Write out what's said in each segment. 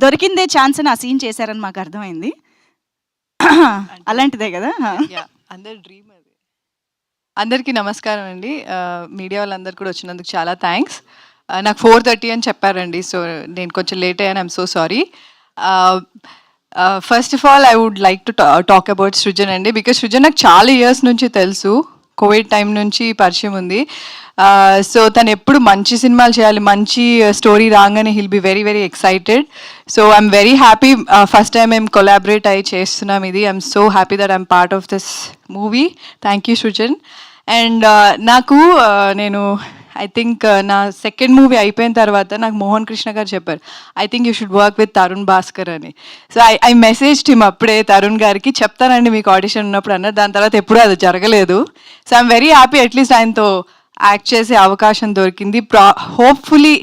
దొరికిందే chance అని ఆ scene చేశారని మాకు అర్థమైంది. అలాంటిదే కదా? అందరి డ్రీమ్ అది. అందరికీ నమస్కారం అండి. మీడియా వాళ్ళందరూ కూడా వచ్చినందుకు చాలా థ్యాంక్స్. నాకు 4:30 అని చెప్పారండి, సో నేను కొంచెం లేట్ అయ్యాను. I'm so sorry. First of all I would like to talk about Srujan అండి, బికాస్ సృజన్ నాకు చాలా ఇయర్స్ నుంచి తెలుసు, కోవిడ్ టైం నుంచి పరిచయం ఉంది. సో తను ఎప్పుడు మంచి సినిమాలు చేయాలి, మంచి స్టోరీ రాగానే he'll be very very excited. So I'm very happy. First time మేము కొలాబరేట్ అయ్యి చేస్తున్నాం ఇది. I'm so happy that I'm part of this movie. Thank you Srujan. And నాకు నేను ఐ థింక్ నా సెకండ్ మూవీ అయిపోయిన తర్వాత నాకు మోహన్ కృష్ణ గారు చెప్పారు, I think you should work with Tarun Bhaskar అని. సో ఐ మెసేజ్ టీమ్ అప్పుడే తరుణ్ గారికి, చెప్తానండి మీకు ఆడిషన్ ఉన్నప్పుడు అన్నారు. దాని తర్వాత ఎప్పుడూ అది జరగలేదు. So I'm very happy at least ఆయనతో యాక్ట్ చేసే అవకాశం దొరికింది. హోప్ఫుల్లీ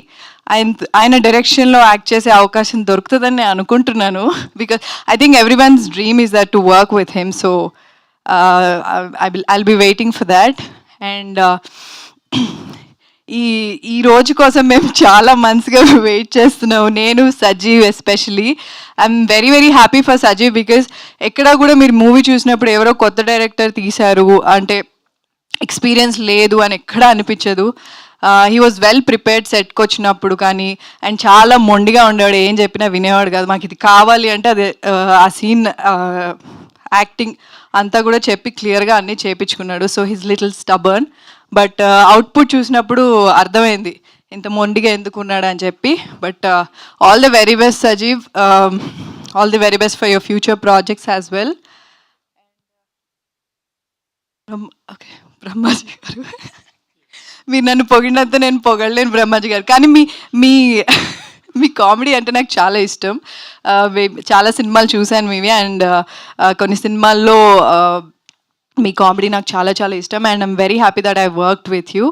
ఆయన డైరెక్షన్లో యాక్ట్ చేసే అవకాశం దొరుకుతుందని నేను అనుకుంటున్నాను, because I think every once dream is that to work with him. So I'll be waiting for that. And ఈ రోజు కోసం మేము చాలా మంత్స్గా వెయిట్ చేస్తున్నాము, నేను Sajeev especially. I'm very very happy for Sajeev, because ఎక్కడా కూడా మీరు మూవీ చూసినప్పుడు ఎవరో కొత్త డైరెక్టర్ తీశారు అంటే ఎక్స్పీరియన్స్ లేదు అని ఎక్కడా అనిపించదు. హీ వాజ్ వెల్ ప్రిపేర్డ్ సెట్కి వచ్చినప్పుడు కానీ, అండ్ చాలా మొండిగా ఉండేవాడు, ఏం చెప్పినా వినేవాడు కాదు. మాకు ఇది కావాలి అంటే అది ఆ సీన్ యాక్టింగ్ అంతా కూడా చెప్పి క్లియర్గా అన్నీ చేయించుకున్నాడు. So his little stubborn, but output చూసినప్పుడు అర్థమైంది ఇంత మొండిగా ఎందుకున్నాడు అని చెప్పి. But all the very best Sajeev, all the very best for your future projects as well. Okay, Brahmaji గారు, మీరు నన్ను పొగిడినంత నేను పొగడలేను బ్రహ్మాజీ గారు, కానీ మీ కామెడీ అంటే నాకు చాలా ఇష్టం. చాలా సినిమాలు చూశాను మీవి, అండ్ కొన్ని సినిమాల్లో మీ కామెడీ నాకు చాలా చాలా ఇష్టం. And I'm very happy that I worked with you.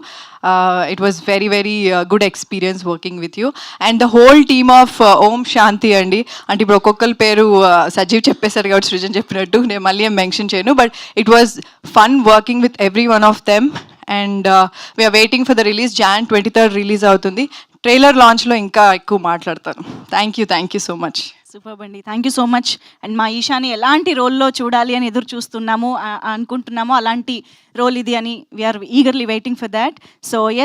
It was very very good experience working with you. And the whole team of Om Shanti అండి, అంటే ఇప్పుడు ఒక్కొక్కరి పేరు సజీవ్ చెప్పేశారు కాబట్టి సృజన్ చెప్పినట్టు నేను మళ్ళీ ఏం మెన్షన్ చేయను, but it was fun working with everyone of them. And we're waiting for the release. Jan 23rd release అవుతుంది. ట్రైలర్ లాంచ్లో ఇంకా ఎక్కువ మాట్లాడతాను. Thank you so much. Super అండి, thank you so much. And మా ఈషాని ఎలాంటి రోల్లో చూడాలి అని ఎదురు చూస్తున్నాము అనుకుంటున్నాము, అలాంటి రోల్ ఇది అని we are eagerly waiting for that. So yes.